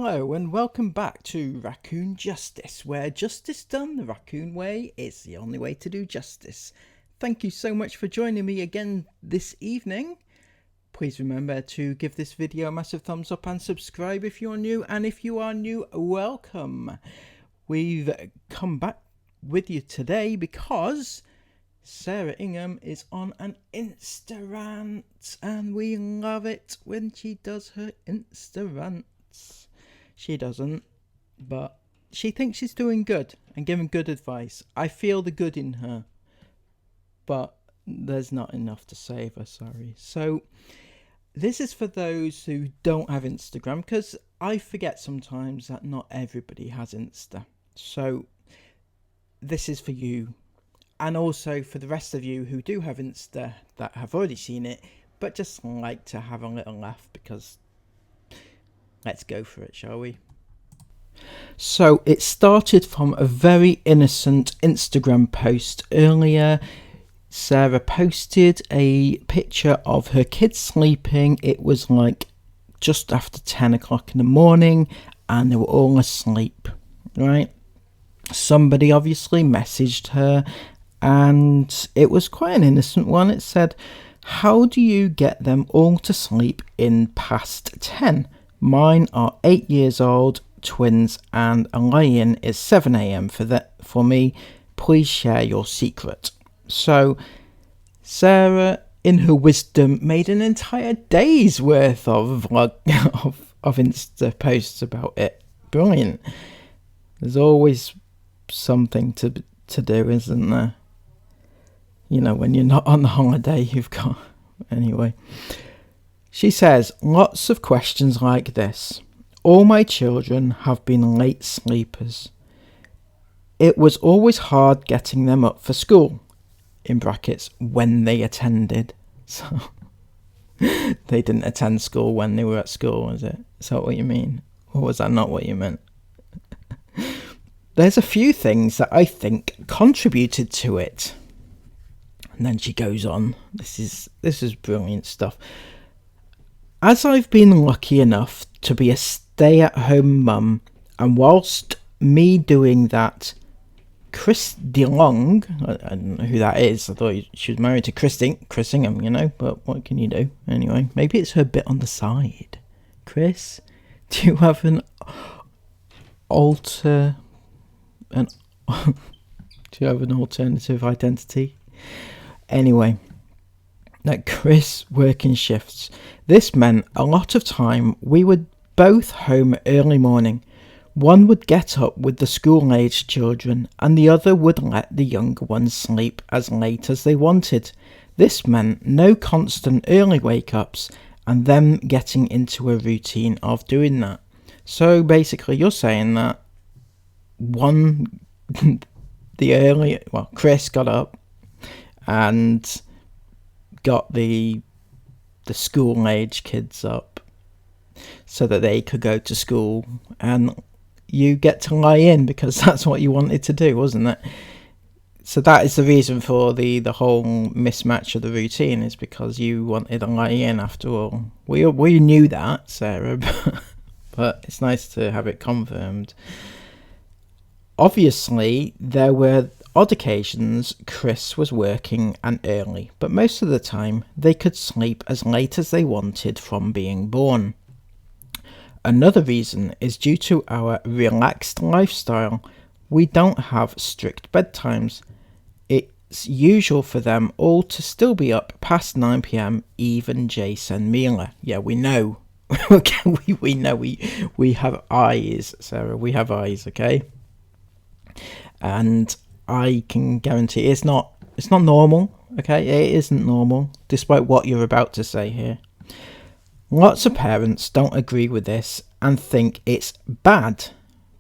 Hello and welcome back to Raccoon Justice, where justice done the Raccoon way is the only way to do justice. Thank you so much for joining me again this evening. Please remember to give this video a massive thumbs up and subscribe if you're new, and if you are new, welcome. We've come back with you today because Sarah Ingham is on an Insta rant, and we love it when she does her Insta rants. She doesn't, but she thinks she's doing good and giving good advice. I feel the good in her, but there's not enough to save her, sorry. So this is for those who don't have Instagram, because I forget sometimes that not everybody has Insta. So this is for you, and also for the rest of you who do have Insta that have already seen it, but just like to have a little laugh, because let's go for it, shall we? So it started from a very innocent Instagram post earlier. Sarah posted a picture of her kids sleeping. It was like just after 10 o'clock in the morning and they were all asleep, right? Somebody obviously messaged her, and it was quite an innocent one. It said, "How do you get them all to sleep in past 10? Mine are 8 years old, twins, and a lie-in is 7 a.m. for me. Please share your secret." So Sarah, in her wisdom, made an entire day's worth of Insta posts about it. Brilliant. There's always something to do, isn't there? You know, when you're not on holiday, you've got... Anyway. She says, lots of questions like this. All my children have been late sleepers. It was always hard getting them up for school, in brackets, when they attended. So they didn't attend school when they were at school, is it? Is that what you mean? Or was that not what you meant? There's a few things that I think contributed to it. And then she goes on. This is brilliant stuff. As I've been lucky enough to be a stay-at-home mum, and whilst me doing that, Chris DeLong, I don't know who that is. I thought she was married to Chris Ingham, you know, but what can you do? Anyway, maybe it's her bit on the side. Chris, do you have do you have an alternative identity? Anyway, that Chris working shifts. This meant a lot of time we were both home early morning. One would get up with the school-aged children, and the other would let the younger ones sleep as late as they wanted. This meant no constant early wake-ups, and them getting into a routine of doing that. So basically, you're saying that Chris got up and got the school-age kids up so that they could go to school, and you get to lie in because that's what you wanted to do, wasn't it? So that is the reason for the whole mismatch of the routine, is because you wanted to lie in after all. We knew that, Sarah, but it's nice to have it confirmed. Obviously, there were odd occasions Chris was working and early, but most of the time they could sleep as late as they wanted from being born. Another reason is due to our relaxed lifestyle. We don't have strict bedtimes. It's usual for them all to still be up past 9 p.m, even Jace and Mila. Yeah, we know. we know we have eyes, Sarah. We have eyes, okay? And I can guarantee it's not normal, okay? It isn't normal, despite what you're about to say here. Lots of parents don't agree with this and think it's bad,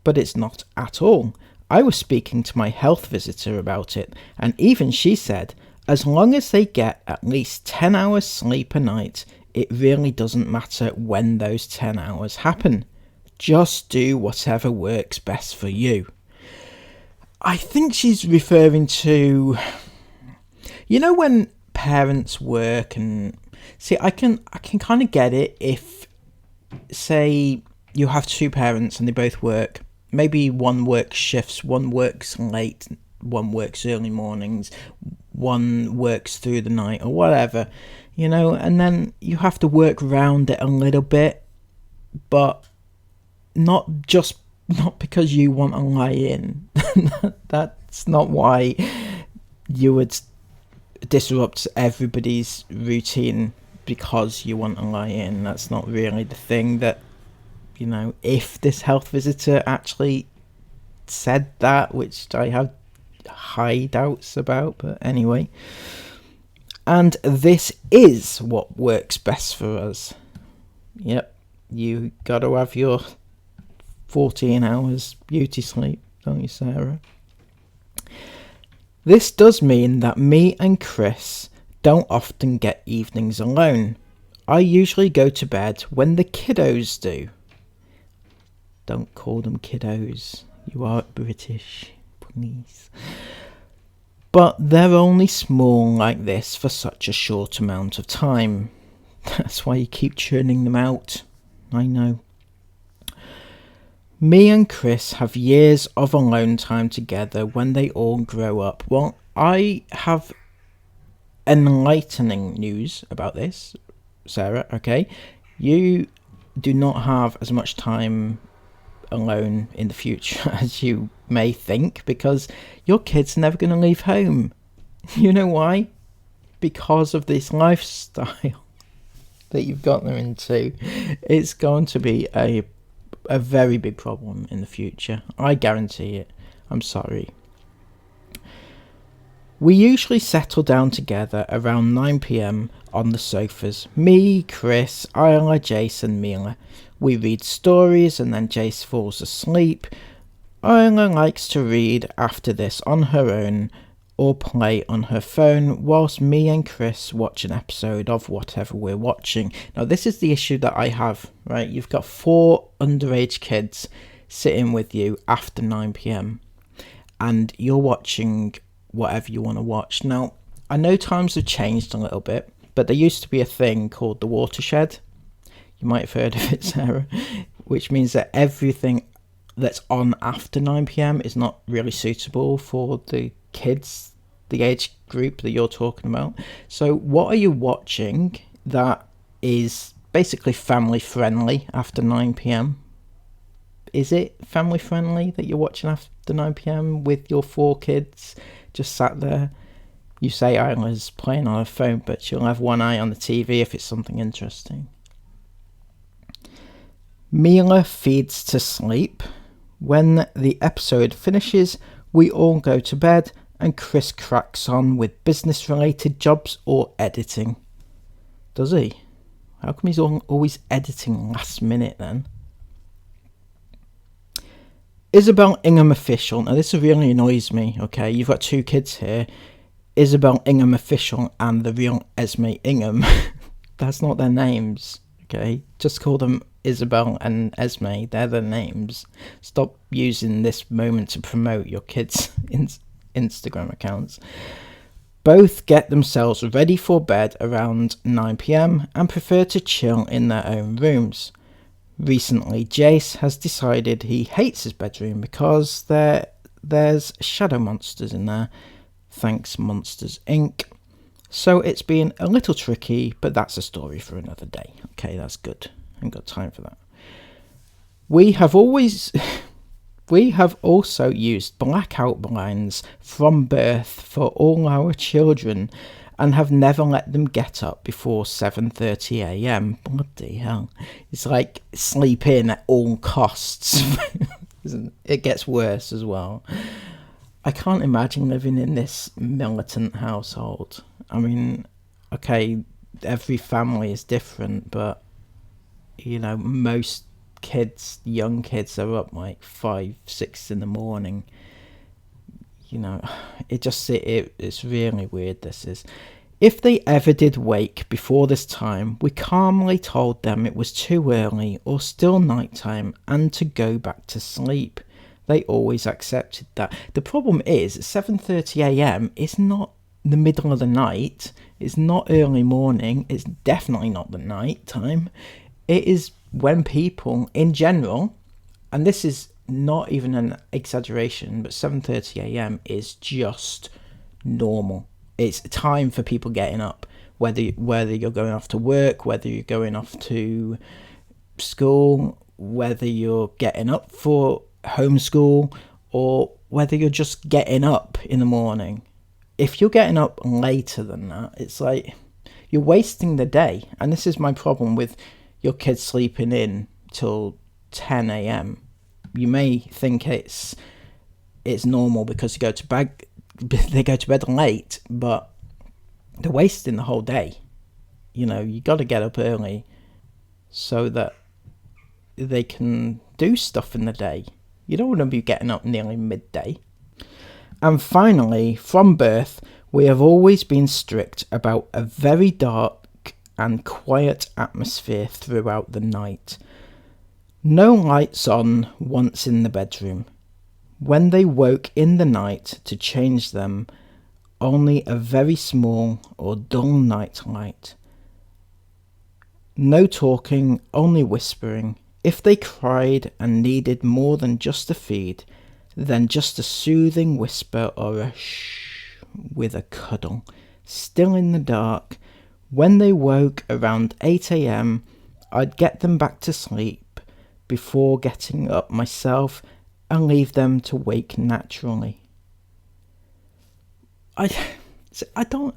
but it's not at all. I was speaking to my health visitor about it, and even she said, as long as they get at least 10 hours sleep a night, it really doesn't matter when those 10 hours happen. Just do whatever works best for you. I think she's referring to, you know, when parents work and see, I can kind of get it if, say, you have two parents and they both work. Maybe one works shifts, one works late, one works early mornings, one works through the night or whatever, and then you have to work around it a little bit, but not because you want to lie in. That's not why you would disrupt everybody's routine because you want to lie in. That's not really the thing that, if this health visitor actually said that, which I have high doubts about, but anyway. And this is what works best for us. Yep, you got to have your 14 hours beauty sleep, don't you, Sarah? This does mean that me and Chris don't often get evenings alone. I usually go to bed when the kiddos do. Don't call them kiddos. You are British, please. But they're only small like this for such a short amount of time. That's why you keep churning them out. I know. Me and Chris have years of alone time together when they all grow up. Well, I have enlightening news about this, Sarah, okay? You do not have as much time alone in the future as you may think, because your kids are never going to leave home. You know why? Because of this lifestyle that you've got them into. It's going to be a very big problem in the future. I guarantee it. I'm sorry. We usually settle down together around 9 p.m. on the sofas. Me, Chris, Isla, Jace and Mila. We read stories and then Jace falls asleep. Isla likes to read after this on her own or play on her phone, whilst me and Chris watch an episode of whatever we're watching. Now, this is the issue that I have, right? You've got 4 underage kids sitting with you after 9 p.m. and you're watching whatever you want to watch. Now, I know times have changed a little bit, but there used to be a thing called the watershed. You might have heard of it, Sarah, which means that everything that's on after 9 p.m. is not really suitable for the kids, the age group that you're talking about. So what are you watching that is basically family friendly after 9 p.m? Is it family friendly that you're watching after 9 p.m. with your 4 kids just sat there? You say Isla's playing on her phone, but she'll have one eye on the TV if it's something interesting. Mila feeds to sleep. When the episode finishes, we all go to bed and Chris cracks on with business-related jobs or editing. Does he? How come he's always editing last minute then? Isabel Ingham official. Now this really annoys me, okay? You've got 2 kids here. Isabel Ingham official and the real Esme Ingham. That's not their names, okay? Just call them Isabel and Esme. They're their names. Stop using this moment to promote your kids' Instagram accounts. Both get themselves ready for bed around 9 p.m. and prefer to chill in their own rooms. Recently, Jace has decided he hates his bedroom because there's shadow monsters in there. Thanks Monsters Inc. So it's been a little tricky, but that's a story for another day. Okay, that's good. I ain't got time for that. We have also used blackout blinds from birth for all our children and have never let them get up before 7:30 a.m. Bloody hell. It's like sleep in at all costs. It gets worse as well. I can't imagine living in this militant household. I mean, okay, every family is different, but most kids, young kids, are up like 5, 6 in the morning. It's really weird, this is. If they ever did wake before this time, we calmly told them it was too early or still nighttime and to go back to sleep. They always accepted that. The problem is 7:30 a.m. is not the middle of the night. It's not early morning. It's definitely not the night time. It is when people in general, and this is not even an exaggeration, but 7:30 a.m. is just normal. It's time for people getting up, whether you're going off to work, whether you're going off to school, whether you're getting up for homeschool, or whether you're just getting up in the morning. If you're getting up later than that, it's like you're wasting the day. And this is my problem with your kids sleeping in till 10 a.m. You may think it's normal because they go to bed late, but they're wasting the whole day. You got to get up early so that they can do stuff in the day. You don't want to be getting up nearly midday. And finally, from birth, we have always been strict about a very dark and quiet atmosphere throughout the night. No lights on once in the bedroom. When they woke in the night to change them, only a very small or dull night light. No talking, only whispering. If they cried and needed more than just a feed, then just a soothing whisper or a shh with a cuddle. Still in the dark. When they woke around 8 a.m, I'd get them back to sleep before getting up myself and leave them to wake naturally. I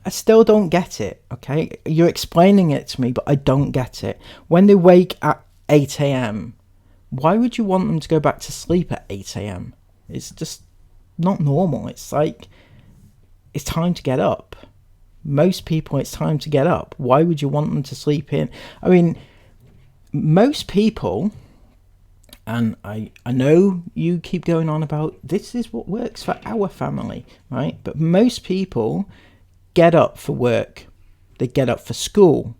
still don't get it, okay? You're explaining it to me, but I don't get it. When they wake at 8 a.m, why would you want them to go back to sleep at 8 a.m? It's just not normal. It's like, it's time to get up. Most people, it's time to get up. Why would you want them to sleep in? I mean, most people, and I know you keep going on about this is what works for our family, right? But most people get up for work. They get up for school.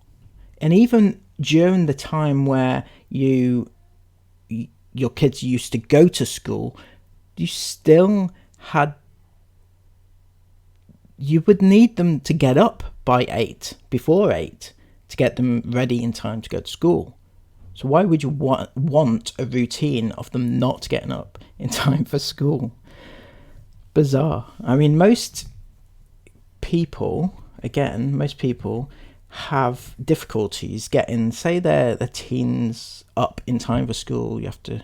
And even during the time where your kids used to go to school, you would need them to get up by 8, before 8, to get them ready in time to go to school. So why would you want a routine of them not getting up in time for school? Bizarre. I mean, most people have difficulties getting, say they're teens, up in time for school. You have to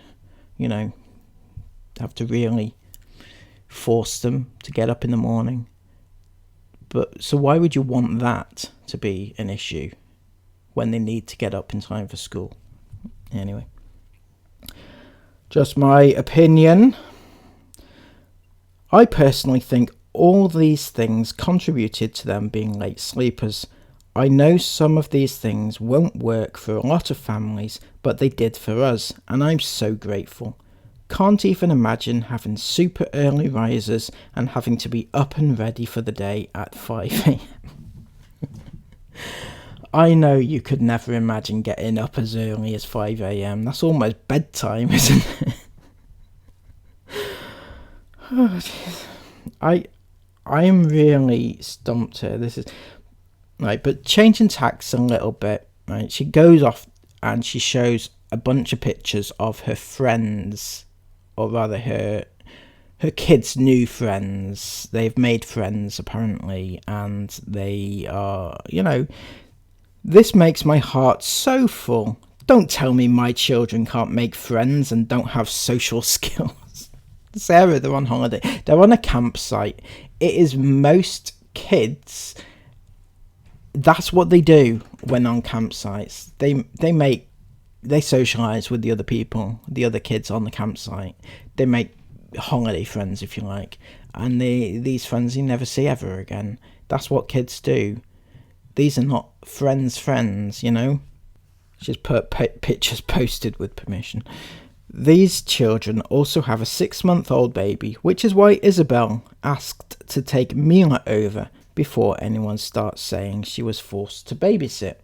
really force them to get up in the morning. But so why would you want that to be an issue when they need to get up in time for school? Anyway, just my opinion. I personally think all these things contributed to them being late sleepers. I know some of these things won't work for a lot of families, but they did for us, and I'm so grateful. Can't even imagine having super early risers and having to be up and ready for the day at 5 a.m. I know you could never imagine getting up as early as 5 a.m. That's almost bedtime, isn't it? Oh, jeez. I am really stumped here. This is right, but changing tacks a little bit. Right, she goes off and she shows a bunch of pictures of her friends, or rather her kids' new friends. They've made friends apparently, and they are, this makes my heart so full. Don't tell me my children can't make friends and don't have social skills. Sarah, they're on holiday. They're on a campsite. It is most kids. That's what they do when on campsites. They socialise with the other people, the other kids on the campsite. They make holiday friends, if you like. And these friends you never see ever again. That's what kids do. These are not friends, She's put pictures posted with permission. These children also have a 6-month-old baby, which is why Isabel asked to take Mila over before anyone starts saying she was forced to babysit.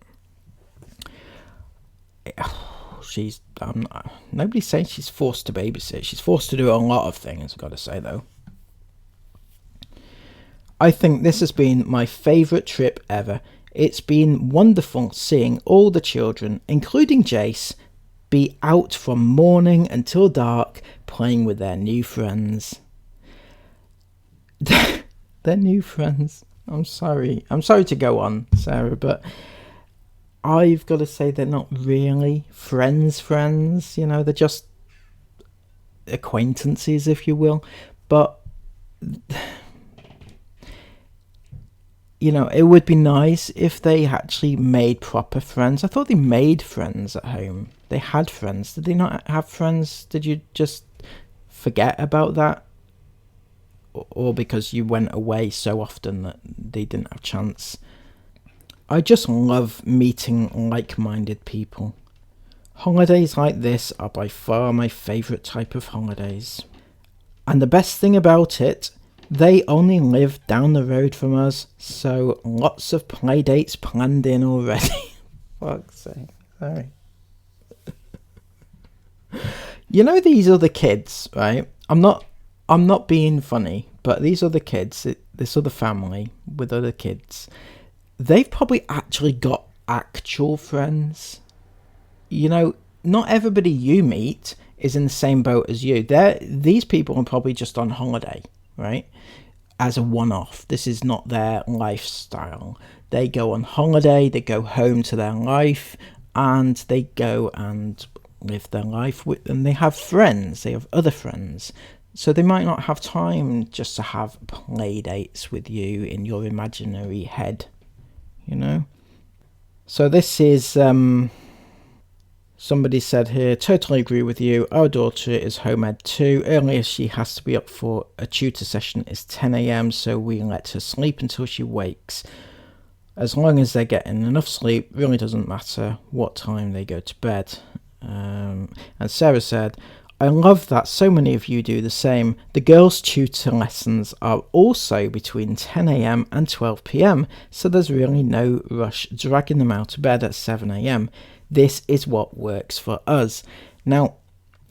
Nobody's saying she's forced to babysit. She's forced to do a lot of things, I've got to say, though. I think this has been my favourite trip ever. It's been wonderful seeing all the children, including Jace, be out from morning until dark playing with their new friends. Their new friends. I'm sorry to go on, Sarah, but I've got to say they're not really friends, they're just acquaintances, if you will. But it would be nice if they actually made proper friends. I thought they made friends at home. They had friends. Did they not have friends? Did you just forget about that? Or because you went away so often that they didn't have a chance? I just love meeting like-minded people. Holidays like this are by far my favourite type of holidays. And the best thing about it, they only live down the road from us, so lots of play dates planned in already. Fuck's sake, sorry. These other kids, right? I'm not being funny, but these other kids, this other family with other kids, they've probably actually got actual friends. Not everybody you meet is in the same boat as you. These people are probably just on holiday, right? As a one-off. This is not their lifestyle. They go on holiday, they go home to their life, and they go and live their life and they have friends. They have other friends. So they might not have time just to have play dates with you in your imaginary head, So this is... Somebody said here, totally agree with you. Our daughter is home ed too. Earliest she has to be up for a tutor session is 10 a.m, so we let her sleep until she wakes. As long as they're getting enough sleep, really doesn't matter what time they go to bed. And Sarah said, I love that so many of you do the same. The girls' tutor lessons are also between 10 a.m. and 12 p.m, so there's really no rush dragging them out of bed at 7 a.m. This is what works for us. Now,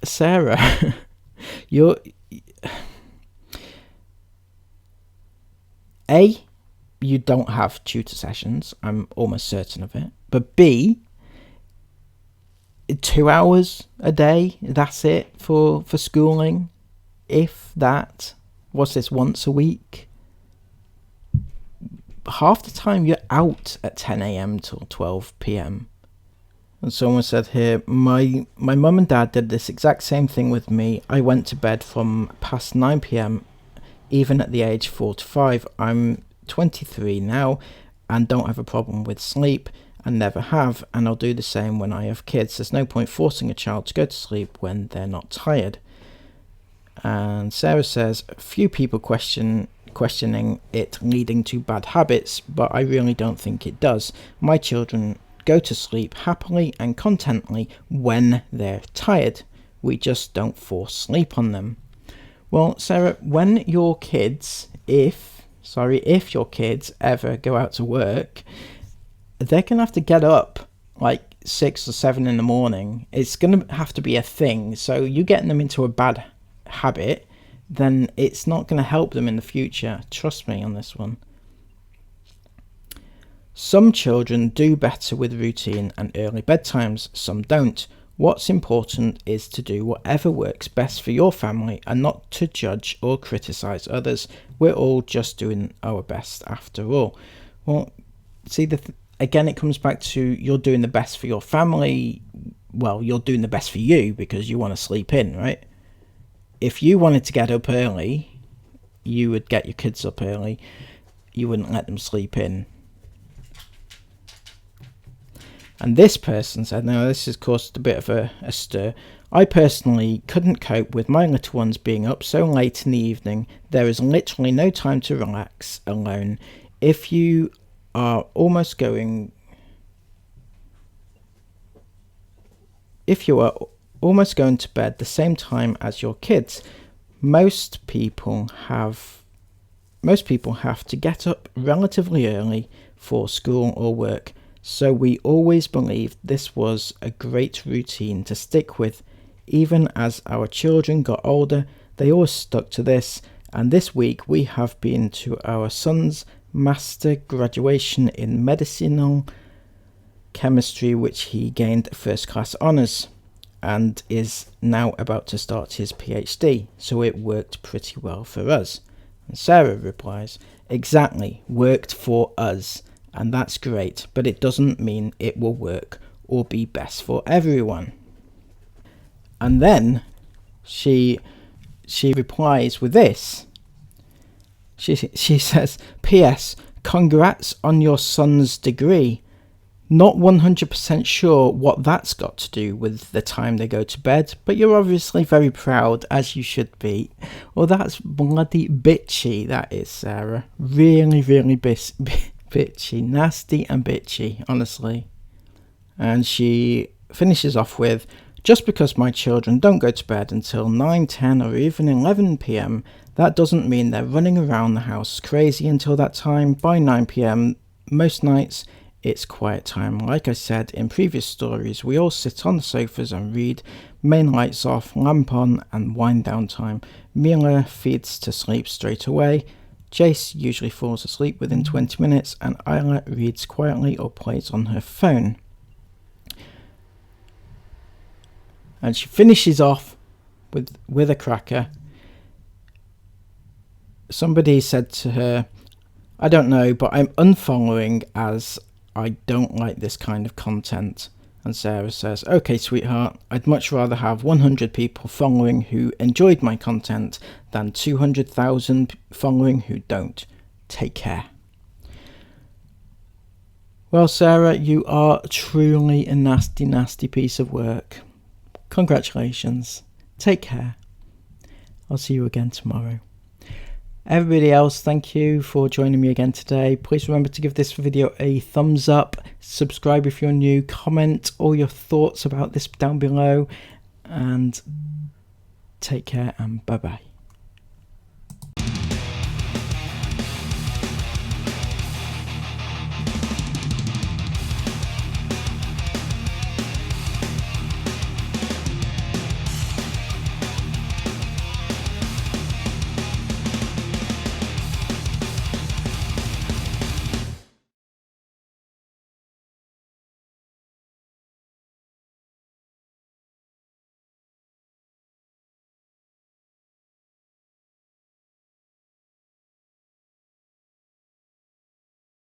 Sarah, you don't have tutor sessions. I'm almost certain of it. But B, 2 hours a day, that's it for schooling. If that. What's this, once a week? Half the time you're out at 10 a.m. till 12 p.m. And someone said here, my mum and dad did this exact same thing with me. I went to bed from past 9 p.m, even at the age 45. I'm 23 now and don't have a problem with sleep and never have, and I'll do the same when I have kids. There's no point forcing a child to go to sleep when they're not tired. And Sarah says, few people questioning it leading to bad habits, but I really don't think it does. My children go to sleep happily and contently when they're tired. We just don't force sleep on them. Well, Sarah, when your kids, if your kids ever go out to work, they're going to have to get up like 6 or 7 in the morning. It's going to have to be a thing. So you getting them into a bad habit, then it's not going to help them in the future. Trust me on this one. Some children do better with routine and early bedtimes, some don't. What's important is to do whatever works best for your family and not to judge or criticise others. We're all just doing our best after all. Well, see, again, it comes back to you're doing the best for your family. Well, you're doing the best for you because you want to sleep in, right? If you wanted to get up early, you would get your kids up early. You wouldn't let them sleep in. And this person said, now this has caused a bit of a stir. I personally couldn't cope with my little ones being up so late in the evening. There is literally no time to relax alone. If you are almost going to bed the same time as your kids, most people have to get up relatively early for school or work. So we always believed this was a great routine to stick with. Even as our children got older, they always stuck to this. And this week we have been to our son's master graduation in medicinal chemistry, which he gained first class honours, and is now about to start his PhD, so it worked pretty well for us. And Sarah replies, exactly, worked for us, and that's great, but it doesn't mean it will work or be best for everyone. And then she replies with this. She says, P.S. Congrats on your son's degree. Not 100% sure what that's got to do with the time they go to bed, but you're obviously very proud, as you should be. Well, that's bloody bitchy, that is, Sarah. Really, really bitchy. Nasty and bitchy, honestly. And she finishes off with, just because my children don't go to bed until 9, 10 or even 11 p.m, that doesn't mean they're running around the house crazy until that time. By 9 p.m, most nights, it's quiet time. Like I said in previous stories, we all sit on the sofas and read, main lights off, lamp on, and wind down time. Mila feeds to sleep straight away. Jace usually falls asleep within 20 minutes, and Isla reads quietly or plays on her phone. And she finishes off with a cracker. Somebody said to her, I don't know, but I'm unfollowing as I don't like this kind of content. And Sarah says, okay, sweetheart, I'd much rather have 100 people following who enjoyed my content than 200,000 following who don't. Take care. Well, Sarah, you are truly a nasty, nasty piece of work. Congratulations. Take care. I'll see you again tomorrow. Everybody else, thank you for joining me again today. Please remember to give this video a thumbs up, subscribe if you're new, comment all your thoughts about this down below, and take care and bye bye.